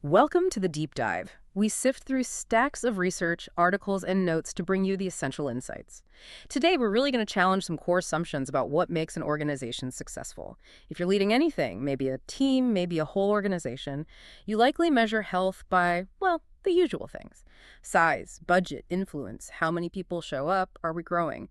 Welcome to the Deep Dive. We sift through stacks of research, articles, and notes to bring you the essential insights. Today, we're really going to challenge some core assumptions about what makes an organization successful. If you're leading anything, maybe a team, maybe a whole organization, you likely measure health by, well, the usual things. Size, budget, influence, how many people show up, are we growing?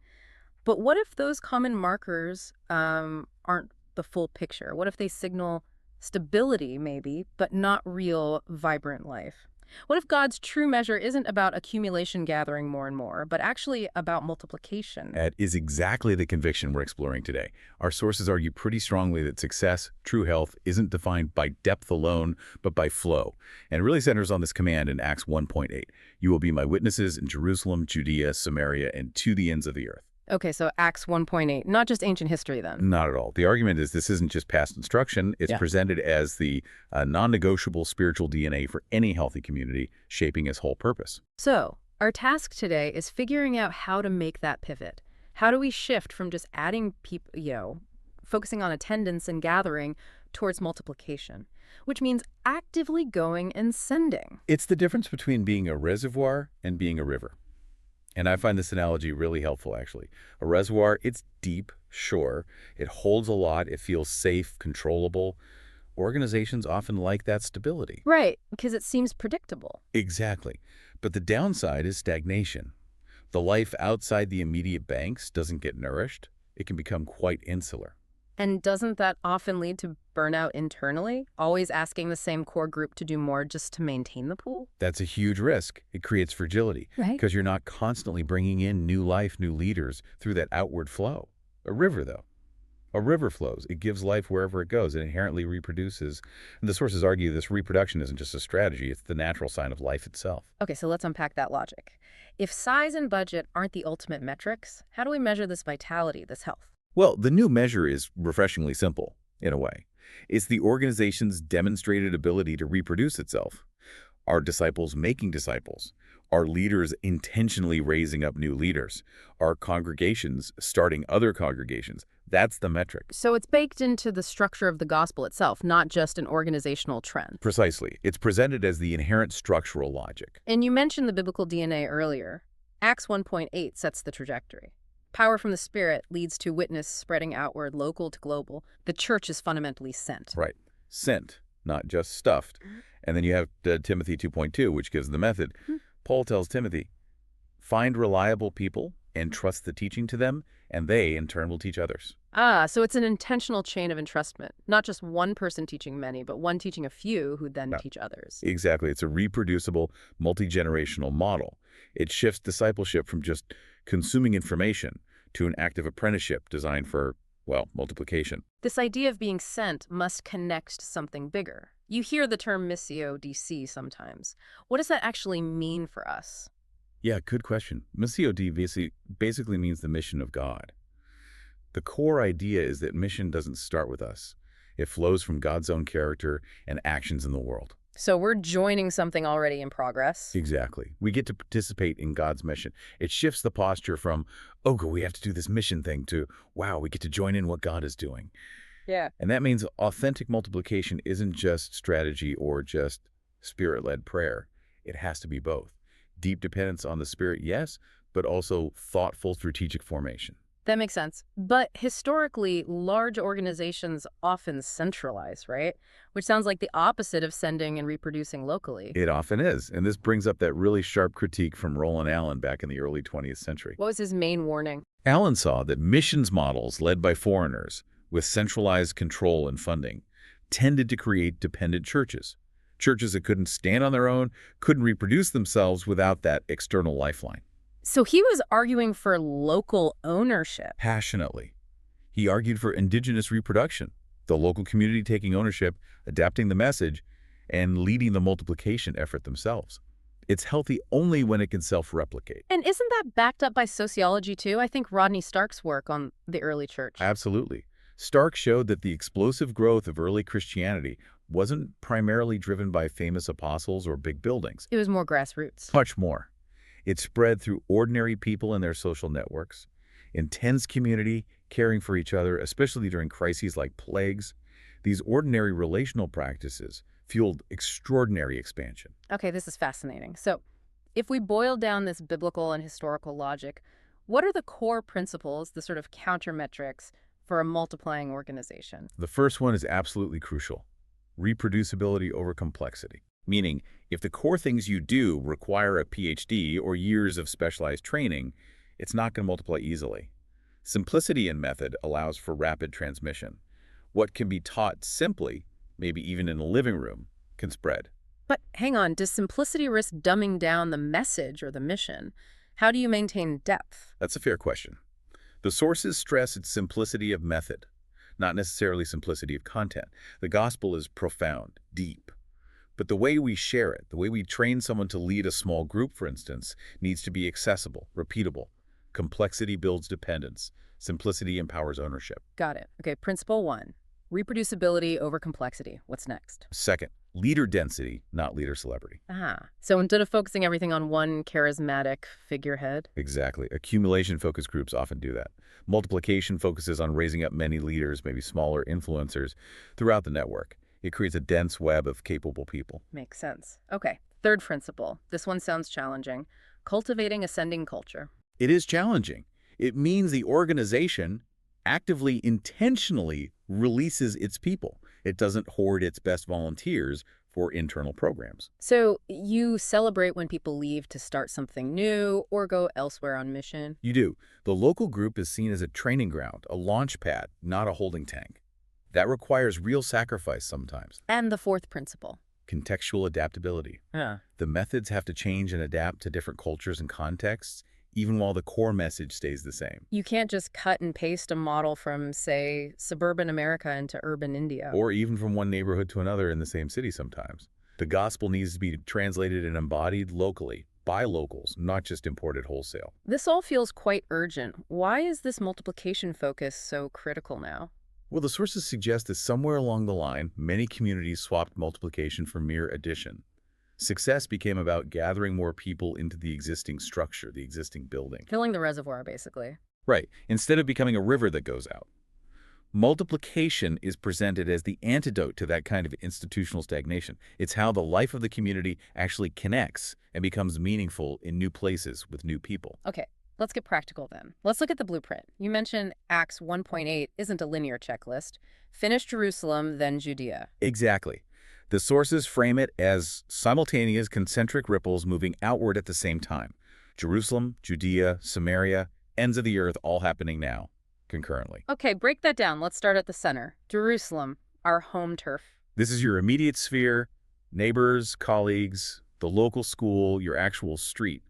But what if those common markers aren't the full picture? What if they signal stability, maybe, but not real, vibrant life? What if God's true measure isn't about accumulation gathering more and more, but actually about multiplication? That is exactly the conviction we're exploring today. Our sources argue pretty strongly that success, true health, isn't defined by depth alone, but by flow. And it really centers on this command in Acts 1:8. You will be my witnesses in Jerusalem, Judea, Samaria, and to the ends of the earth. Okay, so Acts 1:8, not just ancient history then. Not at all. The argument is this isn't just past instruction. It's presented as the non-negotiable spiritual DNA for any healthy community, shaping its whole purpose. So, our task today is figuring out how to make that pivot. How do we shift from just adding people, focusing on attendance and gathering towards multiplication, which means actively going and sending? It's the difference between being a reservoir and being a river. And I find this analogy really helpful, actually. A reservoir, it's deep, sure. It holds a lot. It feels safe, controllable. Organizations often like that stability. Right, because it seems predictable. Exactly. But the downside is stagnation. The life outside the immediate banks doesn't get nourished. It can become quite insular. And doesn't that often lead to burnout internally? Always asking the same core group to do more just to maintain the pool? That's a huge risk. It creates fragility. Right. Because you're not constantly bringing in new life, new leaders through that outward flow. A river, though. A river flows. It gives life wherever it goes. It inherently reproduces. And the sources argue this reproduction isn't just a strategy. It's the natural sign of life itself. Okay, so let's unpack that logic. If size and budget aren't the ultimate metrics, how do we measure this vitality, this health? Well, the new measure is refreshingly simple, in a way. It's the organization's demonstrated ability to reproduce itself. Are disciples making disciples? Are leaders intentionally raising up new leaders? Are congregations starting other congregations? That's the metric. So it's baked into the structure of the gospel itself, not just an organizational trend. Precisely. It's presented as the inherent structural logic. And you mentioned the biblical DNA earlier. Acts 1:8 sets the trajectory. Power from the Spirit leads to witness spreading outward, local to global. The church is fundamentally sent. Right. Sent, not just stuffed. And then you have Timothy 2:2, which gives the method. Paul tells Timothy, find reliable people and trust the teaching to them, and they, in turn, will teach others. So it's an intentional chain of entrustment, not just one person teaching many, but one teaching a few who then teach others. Exactly. It's a reproducible, multi-generational model. It shifts discipleship from just consuming information to an active apprenticeship designed for, well, multiplication. This idea of being sent must connect to something bigger. You hear the term Missio DC sometimes. What does that actually mean for us? Yeah, good question. Missio Dei basically means the mission of God. The core idea is that mission doesn't start with us. It flows from God's own character and actions in the world. So we're joining something already in progress. Exactly. We get to participate in God's mission. It shifts the posture from, oh, we have to do this mission thing, to, wow, we get to join in what God is doing. Yeah. And that means authentic multiplication isn't just strategy or just spirit-led prayer. It has to be both. Deep dependence on the Spirit, yes, but also thoughtful strategic formation. That makes sense. But historically, large organizations often centralize, right? Which sounds like the opposite of sending and reproducing locally. It often is. And this brings up that really sharp critique from Roland Allen back in the early 20th century. What was his main warning? Allen saw that missions models led by foreigners with centralized control and funding tended to create dependent churches. Churches that couldn't stand on their own, couldn't reproduce themselves without that external lifeline. So he was arguing for local ownership. Passionately. He argued for indigenous reproduction, the local community taking ownership, adapting the message, and leading the multiplication effort themselves. It's healthy only when it can self-replicate. And isn't that backed up by sociology too? I think Rodney Stark's work on the early church. Absolutely. Stark showed that the explosive growth of early Christianity wasn't primarily driven by famous apostles or big buildings. It was more grassroots. Much more. It spread through ordinary people and their social networks, intense community, caring for each other, especially during crises like plagues. These ordinary relational practices fueled extraordinary expansion. Okay, this is fascinating. So, if we boil down this biblical and historical logic, what are the core principles, the sort of countermetrics for a multiplying organization? The first one is absolutely crucial: reproducibility over complexity. Meaning, if the core things you do require a PhD or years of specialized training, it's not going to multiply easily. Simplicity in method allows for rapid transmission. What can be taught simply, maybe even in a living room, can spread. But hang on, does simplicity risk dumbing down the message or the mission? How do you maintain depth? That's a fair question. The sources stress its simplicity of method, not necessarily simplicity of content. The gospel is profound, deep. But the way we share it, the way we train someone to lead a small group, for instance, needs to be accessible, repeatable. Complexity builds dependence. Simplicity empowers ownership. Got it. Okay, principle one, reproducibility over complexity. What's next? Second, leader density, not leader celebrity. So instead of focusing everything on one charismatic figurehead? Exactly. Accumulation focus groups often do that. Multiplication focuses on raising up many leaders, maybe smaller influencers, throughout the network. It creates a dense web of capable people. Makes sense. Okay, third principle. This one sounds challenging. Cultivating ascending culture. It is challenging. It means the organization actively, intentionally releases its people. It doesn't hoard its best volunteers for internal programs. So you celebrate when people leave to start something new or go elsewhere on mission? You do. The local group is seen as a training ground, a launch pad, not a holding tank. That requires real sacrifice sometimes. And the fourth principle. Contextual adaptability. Yeah. The methods have to change and adapt to different cultures and contexts, even while the core message stays the same. You can't just cut and paste a model from, say, suburban America into urban India. Or even from one neighborhood to another in the same city sometimes. The gospel needs to be translated and embodied locally, by locals, not just imported wholesale. This all feels quite urgent. Why is this multiplication focus so critical now? Well, the sources suggest that somewhere along the line, many communities swapped multiplication for mere addition. Success became about gathering more people into the existing structure, the existing building. Filling the reservoir, basically. Right, instead of becoming a river that goes out. Multiplication is presented as the antidote to that kind of institutional stagnation. It's how the life of the community actually connects and becomes meaningful in new places with new people. Okay, let's get practical then. Let's look at the blueprint. You mentioned Acts 1.8 isn't a linear checklist. Finish Jerusalem, then Judea. Exactly. The sources frame it as simultaneous concentric ripples moving outward at the same time. Jerusalem, Judea, Samaria, ends of the earth all happening now, concurrently. Okay, break that down. Let's start at the center. Jerusalem, our home turf. This is your immediate sphere, neighbors, colleagues, the local school, your actual street.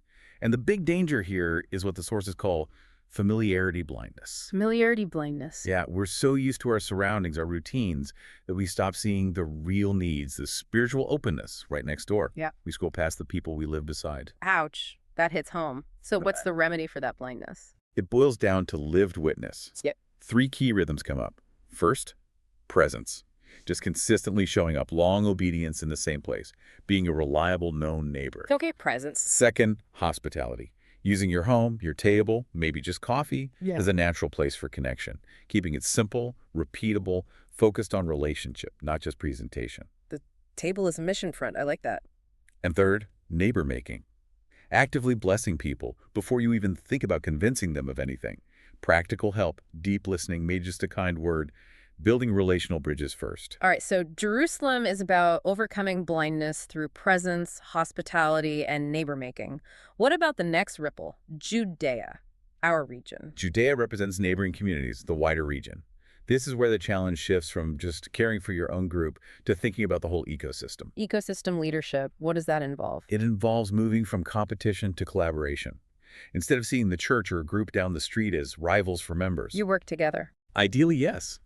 And the big danger here is what the sources call familiarity blindness. Familiarity blindness. Yeah, we're so used to our surroundings, our routines, that we stop seeing the real needs, the spiritual openness right next door. Yeah. We scroll past the people we live beside. Ouch. That hits home. So what's the remedy for that blindness? It boils down to lived witness. Yep. 3 key rhythms come up. First, presence. Just consistently showing up, long obedience in the same place, being a reliable, known neighbor. Okay, presence. Second, hospitality. Using your home, your table, maybe just coffee, as a natural place for connection. Keeping it simple, repeatable, focused on relationship, not just presentation. The table is a mission front. I like that. And third, neighbor making. Actively blessing people before you even think about convincing them of anything. Practical help, deep listening, maybe just a kind word. Building relational bridges first. All right, so Jerusalem is about overcoming blindness through presence, hospitality, and neighbor making. What about the next ripple? Judea, our region. Judea represents neighboring communities, the wider region. This is where the challenge shifts from just caring for your own group to thinking about the whole ecosystem. Ecosystem leadership, what does that involve? It involves moving from competition to collaboration. Instead of seeing the church or a group down the street as rivals for members. You work together. Ideally, yes.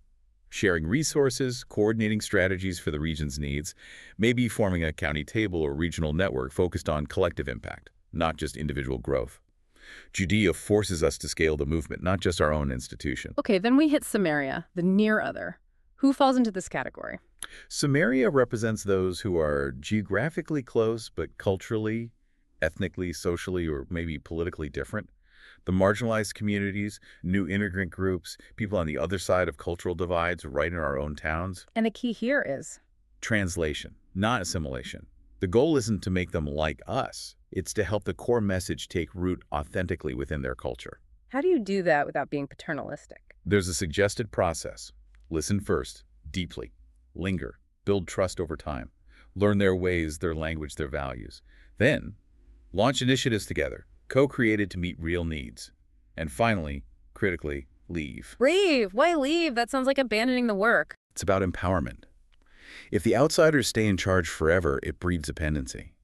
Sharing resources, coordinating strategies for the region's needs, maybe forming a county table or regional network focused on collective impact, not just individual growth. Judea forces us to scale the movement, not just our own institution. Okay, then we hit Samaria, the near other. Who falls into this category? Samaria represents those who are geographically close, but culturally, ethnically, socially, or maybe politically different. The marginalized communities, new immigrant groups, people on the other side of cultural divides right in our own towns. And the key here is? Translation, not assimilation. The goal isn't to make them like us. It's to help the core message take root authentically within their culture. How do you do that without being paternalistic? There's a suggested process. Listen first, deeply. Linger. Build trust over time. Learn their ways, their language, their values. Then, launch initiatives together, co-created to meet real needs. And finally, critically, leave. Leave? Why leave? That sounds like abandoning the work. It's about empowerment. If the outsiders stay in charge forever, it breeds dependency.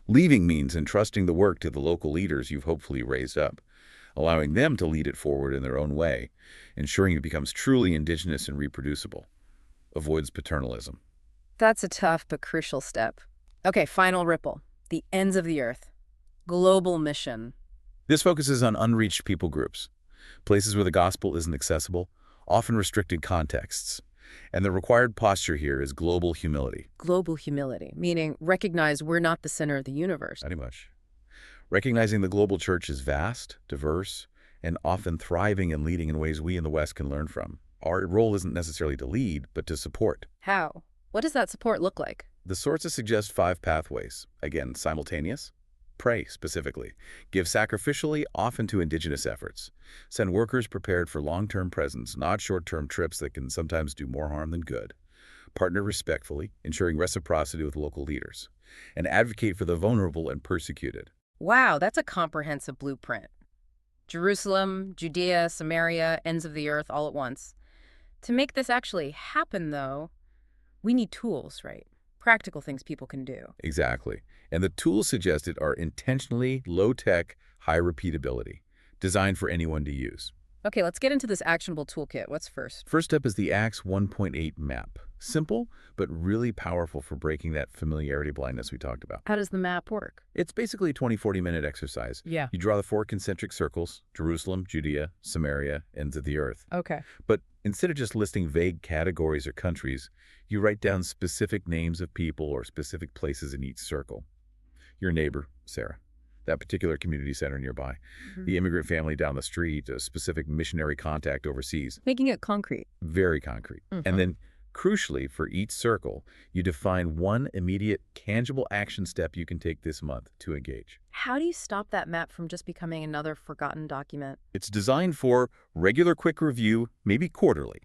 Leaving means entrusting the work to the local leaders you've hopefully raised up, allowing them to lead it forward in their own way, ensuring it becomes truly indigenous and reproducible. Avoids paternalism. That's a tough but crucial step. Okay, final ripple. The ends of the earth. Global mission. This focuses on unreached people groups, places where the gospel isn't accessible, often restricted contexts. And the required posture here is global humility. Global humility, meaning recognize we're not the center of the universe. Pretty much. Recognizing the global church is vast, diverse, and often thriving and leading in ways we in the West can learn from. Our role isn't necessarily to lead, but to support. How? What does that support look like? The sources suggest 5 pathways. Again, simultaneous. Pray, specifically. Give sacrificially, often to indigenous efforts. Send workers prepared for long-term presence, not short-term trips that can sometimes do more harm than good. Partner respectfully, ensuring reciprocity with local leaders. And advocate for the vulnerable and persecuted. Wow, that's a comprehensive blueprint. Jerusalem, Judea, Samaria, ends of the earth all at once. To make this actually happen, though, we need tools, right? Practical things people can do. Exactly. And the tools suggested are intentionally low-tech, high repeatability, designed for anyone to use. Okay, let's get into this actionable toolkit. What's first? First step is the ACTS 1.8 map. Simple, but really powerful for breaking that familiarity blindness we talked about. How does the map work? It's basically a 20-40-minute exercise. Yeah. You draw the 4 concentric circles: Jerusalem, Judea, Samaria, ends of the earth. Okay. But instead of just listing vague categories or countries, you write down specific names of people or specific places in each circle. Your neighbor, Sarah, that particular community center nearby, the immigrant family down the street, a specific missionary contact overseas. Making it concrete. Very concrete. And then, crucially, for each circle, you define one immediate, tangible action step you can take this month to engage. How do you stop that map from just becoming another forgotten document? It's designed for regular quick review, maybe quarterly.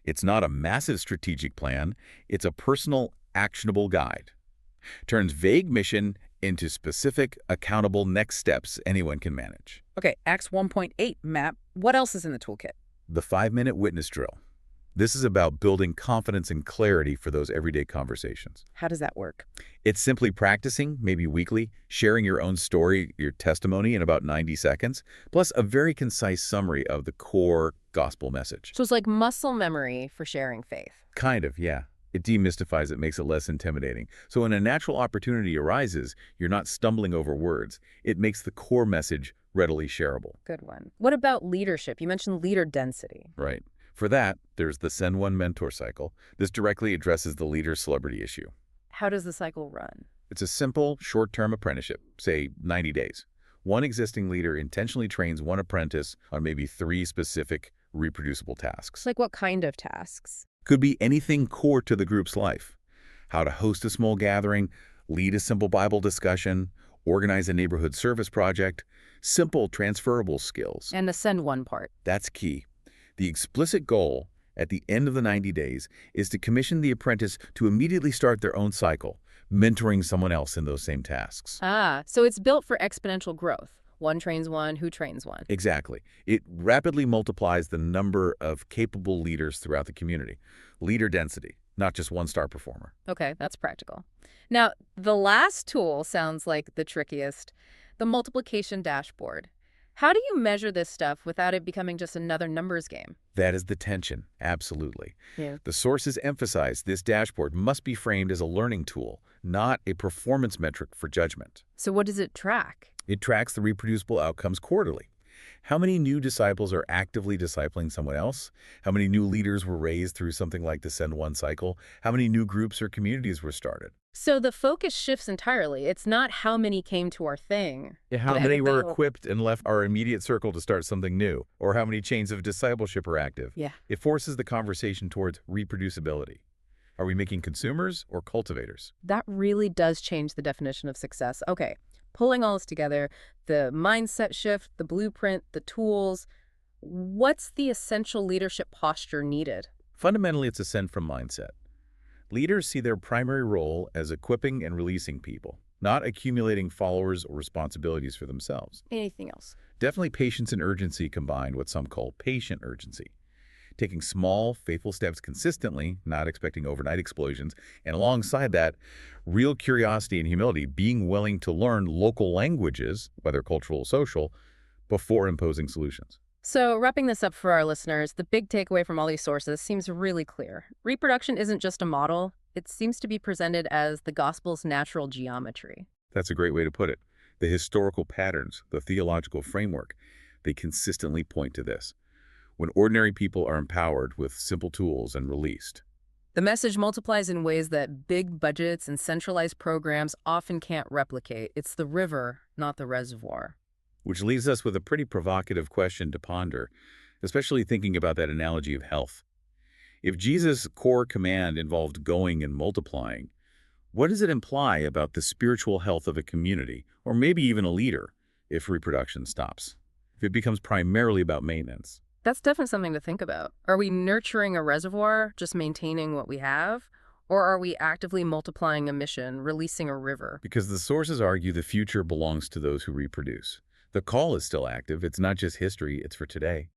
It's not a massive strategic plan. It's a personal, actionable guide. Turns vague mission into specific, accountable next steps anyone can manage. Okay, Acts 1.8 map. What else is in the toolkit? The 5-minute witness drill. This is about building confidence and clarity for those everyday conversations. How does that work? It's simply practicing, maybe weekly, sharing your own story, your testimony in about 90 seconds, plus a very concise summary of the core gospel message. So it's like muscle memory for sharing faith. Kind of, yeah. It demystifies it, makes it less intimidating. So when a natural opportunity arises, you're not stumbling over words. It makes the core message readily shareable. Good one. What about leadership? You mentioned leader density. Right. For that, there's the Send One Mentor cycle. This directly addresses the leader celebrity issue. How does the cycle run? It's a simple, short-term apprenticeship, say 90 days. One existing leader intentionally trains one apprentice on maybe 3 specific reproducible tasks. Like what kind of tasks? Could be anything core to the group's life. How to host a small gathering, lead a simple Bible discussion, organize a neighborhood service project, simple transferable skills. And the send one part. That's key. The explicit goal at the end of the 90 days is to commission the apprentice to immediately start their own cycle, mentoring someone else in those same tasks. Ah, so it's built for exponential growth. One trains one, who trains one. Exactly. It rapidly multiplies the number of capable leaders throughout the community. Leader density, not just one-star performer. Okay, that's practical. Now, the last tool sounds like the trickiest, the multiplication dashboard. How do you measure this stuff without it becoming just another numbers game? That is the tension, absolutely. Yeah. The sources emphasize this dashboard must be framed as a learning tool, not a performance metric for judgment. So what does it track? It tracks the reproducible outcomes quarterly. How many new disciples are actively discipling someone else? How many new leaders were raised through something like the Send One cycle? How many new groups or communities were started? So the focus shifts entirely. It's not how many came to our thing. How many were equipped and left our immediate circle to start something new? Or how many chains of discipleship are active? Yeah. It forces the conversation towards reproducibility. Are we making consumers or cultivators? That really does change the definition of success. Okay, pulling all this together, the mindset shift, the blueprint, the tools, what's the essential leadership posture needed? Fundamentally, it's a send from mindset. Leaders see their primary role as equipping and releasing people, not accumulating followers or responsibilities for themselves. Anything else? Definitely patience and urgency combined, what some call patient urgency. Taking small, faithful steps consistently, not expecting overnight explosions, and alongside that, real curiosity and humility, being willing to learn local languages, whether cultural or social, before imposing solutions. So, wrapping this up for our listeners, the big takeaway from all these sources seems really clear. Reproduction isn't just a model, it seems to be presented as the gospel's natural geometry. That's a great way to put it. The historical patterns, the theological framework, they consistently point to this. When ordinary people are empowered with simple tools and released. The message multiplies in ways that big budgets and centralized programs often can't replicate. It's the river, not the reservoir. Which leaves us with a pretty provocative question to ponder, especially thinking about that analogy of health. If Jesus' core command involved going and multiplying, what does it imply about the spiritual health of a community, or maybe even a leader, if reproduction stops? If it becomes primarily about maintenance? That's definitely something to think about. Are we nurturing a reservoir, just maintaining what we have? Or are we actively multiplying a mission, releasing a river? Because the sources argue the future belongs to those who reproduce. The call is still active. It's not just history, it's for today.